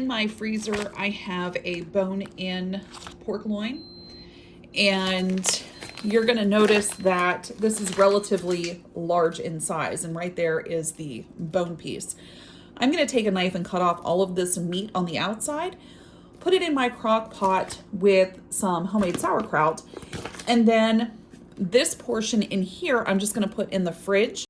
in my freezer, I have a bone-in pork loin, and you're gonna notice that this is relatively large in size, and right there is the bone piece. I'm gonna take a knife and cut off all of this meat on the outside, put it in my crock pot with some homemade sauerkraut, and then this portion in here, I'm just gonna put in the fridge.